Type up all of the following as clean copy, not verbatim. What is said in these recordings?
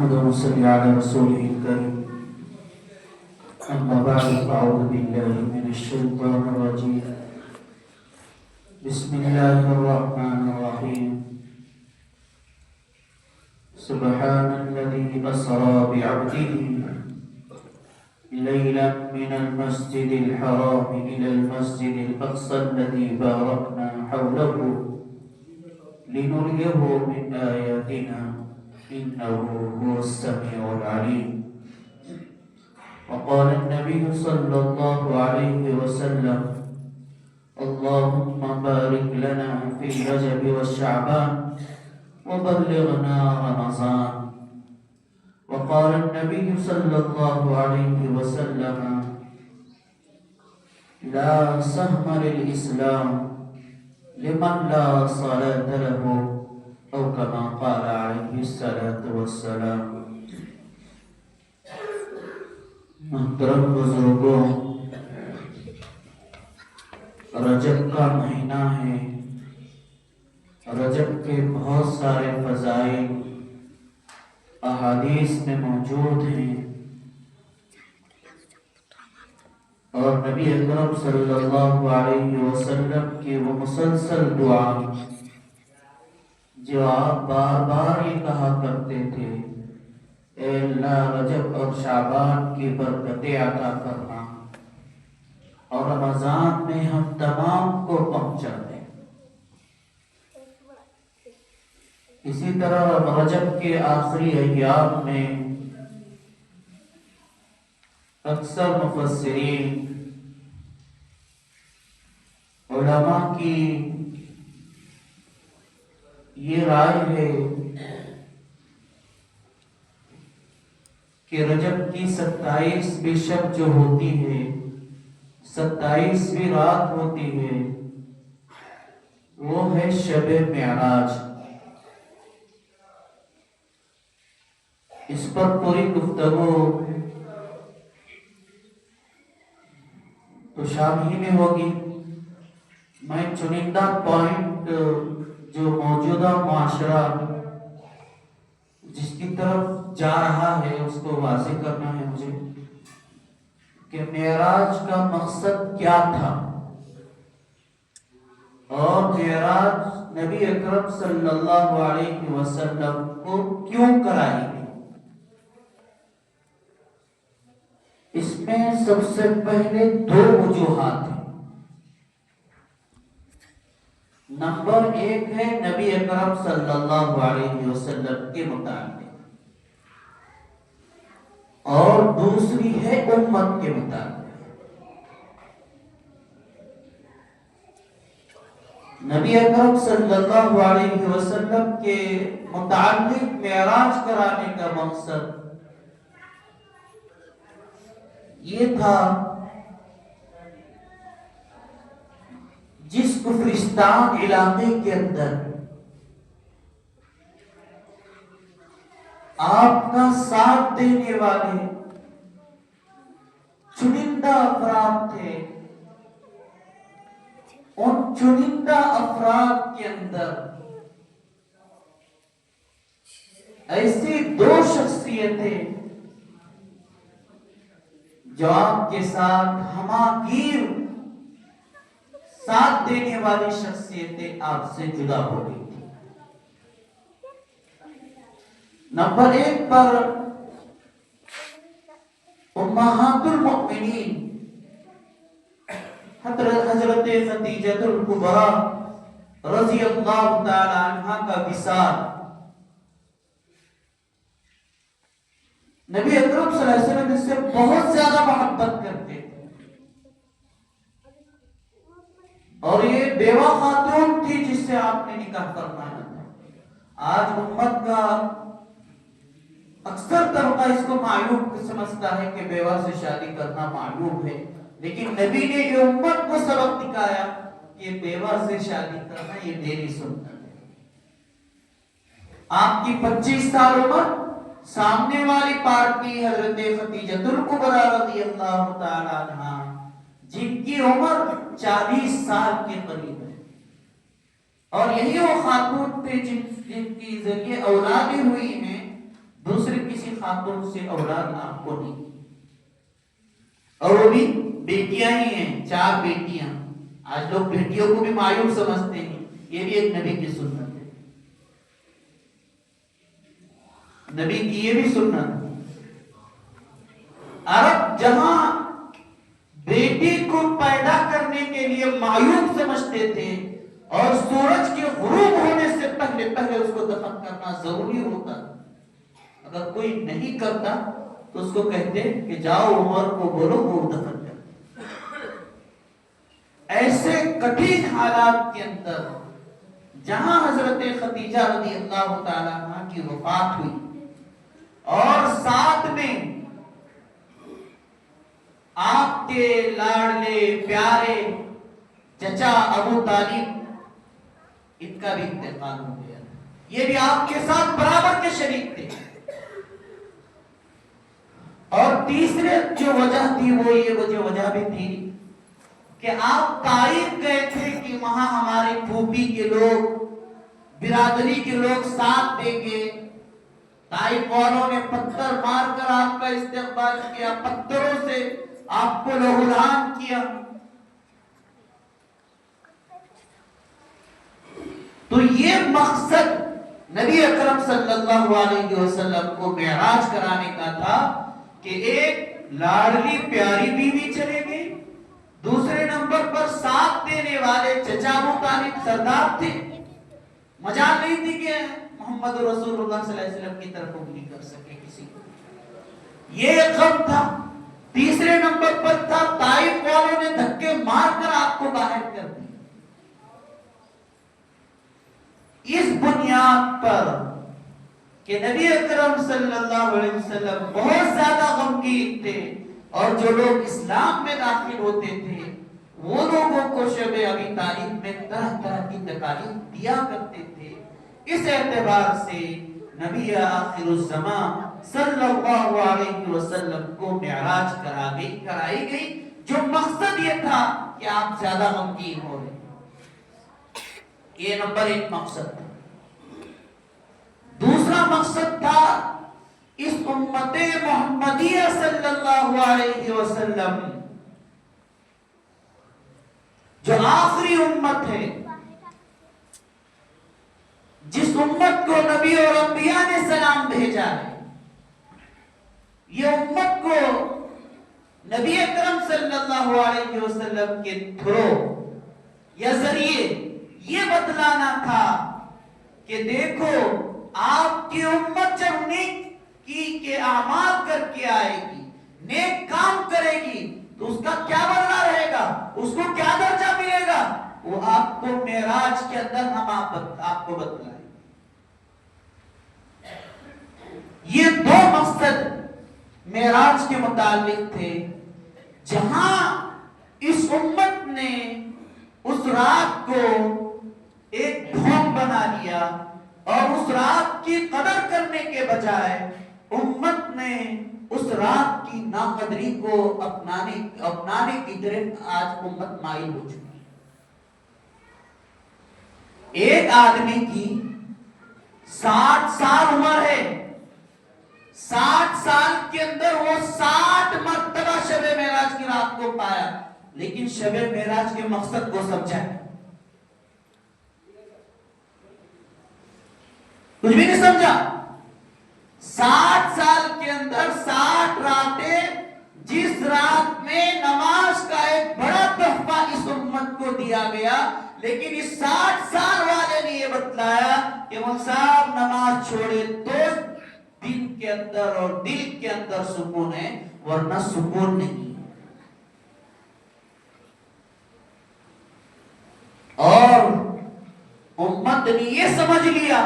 اللهم صل على رسوله الكريم. أما بعد فأعوذ بالله من الشيطان الرجيم. بسم الله الرحمن الرحيم. سبحان الذي أسرى بعبده ليلا من المسجد الحرام إلى المسجد الأقصى الذي باركنا حوله لنريه من آياتنا إنه هو السميع العليم. وقال النبي صلى الله عليه وسلم: اللهم بارك لنا في رجب والشعبان وبلغنا رمضان. وقال النبي صلى الله عليه وسلم: لا سهم للإسلام لمن لا صلاة له، أو كما قال عليه الصلاة والسلام. محترم بزرگوں، رجب کا مہینہ ہے. رجب کے بہت سارے فضائل احادیث میں موجود ہیں، اور نبی اکرم صلی اللہ علیہ وسلم کی وہ مسلسل دعا جو آپ بار بار یہ کہا کرتے تھے: اے اللہ رجب اور شعبان کی برکتیں عطا فرما، اور رمضان میں ہم تمام کو پہنچا دیں. اسی طرح رجب کے آخری ایام میں اکثر مفسرین علماء کی یہ رائے ہے کہ رجب کی 27ویں شب جو ہوتی ہے، 27ویں رات ہوتی ہے، وہ ہے شب معراج. اس پر پوری گفتگو تو شام ہی میں ہوگی. میں چنندہ پوائنٹ جو موجودہ معاشرہ جس کی طرف جا رہا ہے اس کو واضح کرنا ہے مجھے کہ معراج کا مقصد کیا تھا، اور معراج نبی اکرم صلی اللہ علیہ وسلم کو کیوں کرائی گئی. اس میں سب سے پہلے 2 وجوہات ہیں. نمبر 1 ہے نبی اکرم صلی اللہ علیہ وسلم کے متعلق، اور دوسری ہے امت کے متعلق. نبی اکرم صلی اللہ علیہ وسلم کے متعلق معراج کرانے کا مقصد یہ تھا: جس کفرستان علاقے کے اندر آپ کا ساتھ دینے والے چنندہ افراد تھے، ان چنندہ افراد کے اندر ایسی 2 شخصیتیں جو آپ کے ساتھ ہماگیر ساتھ دینے والی شخصیتیں آپ سے جدا ہو گئی تھی. نمبر 1 پر امہات المؤمنین حضرت خدیجہ الکبریٰ رضی اللہ تعالی عنہا کا وصال. نبی اکرم صلی اللہ علیہ وسلم اس سے بہت زیادہ محبت کرتے تھے، اور یہ بیوہ خاتون تھی جس سے آپ نے نکاح فرمایا تھا. آج امت کا اکثر طبقہ اس کو معیوب سمجھتا ہے کہ بیوہ سے شادی کرنا معیوب ہے، لیکن نبی نے یہ امت کو سبق دکھایا کہ بیوہ سے شادی کرنا یہ میری سنت ہے. آپ کی 25 سال عمر، سامنے والی پارٹی حضرت خدیجہ الکبریٰ رضی اللہ تعالی عنہا جن کی عمر 40 سال کے قریب ہے، اور یہی وہ خاتون تھے جن کی ذریعے اولادیں ہوئی ہیں، دوسرے کسی خاتون سے اولاد آپ کو نہیں، اور وہ بھی بیٹیاں ہی ہیں، 4 بیٹیاں۔ آج لوگ بیٹیوں کو بھی مایوب سمجھتے ہیں، یہ بھی ایک نبی کی سنت ہے، نبی کی یہ بھی سنت ہے۔ عرب جہاں بیٹی کو پیدا کرنے کے لیے مایوب سمجھتے تھے اور سورج کے غروب ہونے سے پہلے اس کو دفن کرنا ضروری ہوتا، اگر کوئی نہیں کرتا تو اس کو کہتے کہ جاؤ عمر کو بولو وہ دفن کر۔ ایسے کٹھن حالات کے اندر جہاں حضرت خدیجہ رضی اللہ تعالیٰ عنہ کی وفات ہوئی اور ساتھ میں آپ کے لاڈلے پیارے چچا ابو طالب، ان کا بھی انتقال ہو گیا، یہ بھی آپ کے ساتھ برابر کے شریک تھے۔ اور تیسرے جو وجہ تھی وہ یہ وجہ بھی تھی کہ آپ طائف گئے تھے کہ وہاں ہمارے پھوپھی کے لوگ، برادری کے لوگ ساتھ دیں گے۔ طائف والوں نے پتھر مار کر آپ کا استقبال کیا، پتھروں سے آپ کو لہولان کیا۔ تو یہ مقصد نبی اکرم صلی اللہ علیہ وسلم کو معراج کرانے کا تھا کہ ایک لاڈلی پیاری بیوی چلے گئی، دوسرے نمبر پر ساتھ دینے والے چچا ابو طالب سردار تھے، مجال نہیں تھی کہ محمد رسول اللہ صلی اللہ علیہ وسلم کی طرف انگلی کر سکے کسی کو، یہ غم تھا۔ تیسرے نمبر پر تھا طائف والوں نے دھکے مار کر آپ کو باہر کر دیا۔ اس بنیاد پر کہ نبی اکرم صلی اللہ علیہ وسلم بہت زیادہ غمگین تھے اور جو لوگ اسلام میں داخل ہوتے تھے وہ لوگوں کو شب ابی طالب میں طرح طرح کی تکالیف دیا کرتے تھے، اس اعتبار سے نبی آخر الزمان صلی اللہ علیہ وسلم کو معراج کرائی گئی، جو مقصد یہ تھا کہ آپ زیادہ غمگین ہو رہے، یہ نمبر 1 مقصد تھا۔ دوسرا مقصد تھا اس امت محمدیہ صلی اللہ علیہ وسلم جو آخری امت ہے، جس امت کو نبی اور انبیاء نے سلام بھیجا ہے، یہ امت کو نبی اکرم صلی اللہ علیہ وسلم کے تھرو یا ذریعے یہ بتلانا تھا کہ دیکھو آپ کی امت جب نیک کے اعمال کر کے آئے گی، نیک کام کرے گی تو اس کا کیا بدلہ رہے گا، اس کو کیا درجہ ملے گا، وہ آپ کو معراج کے اندر ہم آپ کو بتلائیں۔ یہ 2 مقصد معراج کے متعلق تھے، جہاں اس امت نے اس رات کو ایک ڈھونگ بنا لیا اور اس رات کی قدر کرنے کے بجائے امت نے اس رات کی ناقدری کو اپنانے کی طرف آج امت مائل ہو چکی ہے۔ ایک آدمی کی 60 سال عمر ہے، 60 سال کے اندر وہ 60 مرتبہ شب معراج کی رات کو پایا، لیکن شب معراج کے مقصد کو سمجھا ہے، کچھ بھی نہیں سمجھا۔ 60 سال کے اندر 60 راتیں، جس رات میں نماز کا ایک بڑا تحفہ اس امت کو دیا گیا، لیکن اس 60 سال والے نے یہ بتلایا کہ وہ صاحب نماز چھوڑے تو دل کے اندر اور دل کے اندر سکون ہے، ورنہ سکون نہیں۔ اور امت نے یہ سمجھ لیا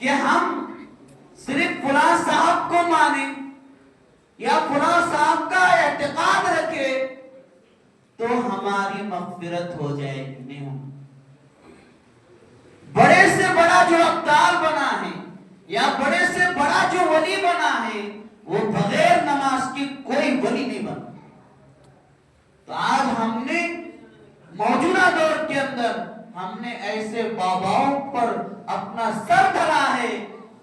کہ ہم صرف فلاں صاحب کو مانیں یا فلاں صاحب کا اعتقاد رکھے تو ہماری مغفرت ہو جائے گی، نہیں۔ بڑے سے بڑا جو ابدال بنا ہے یا بڑے سے بڑا جو ولی بنا ہے وہ بغیر نماز کی کوئی ولی نہیں بنا۔ تو آج ہم نے موجودہ دور کے اندر ہم نے ایسے باباؤں پر اپنا سر دھرا ہے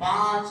5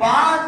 5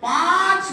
5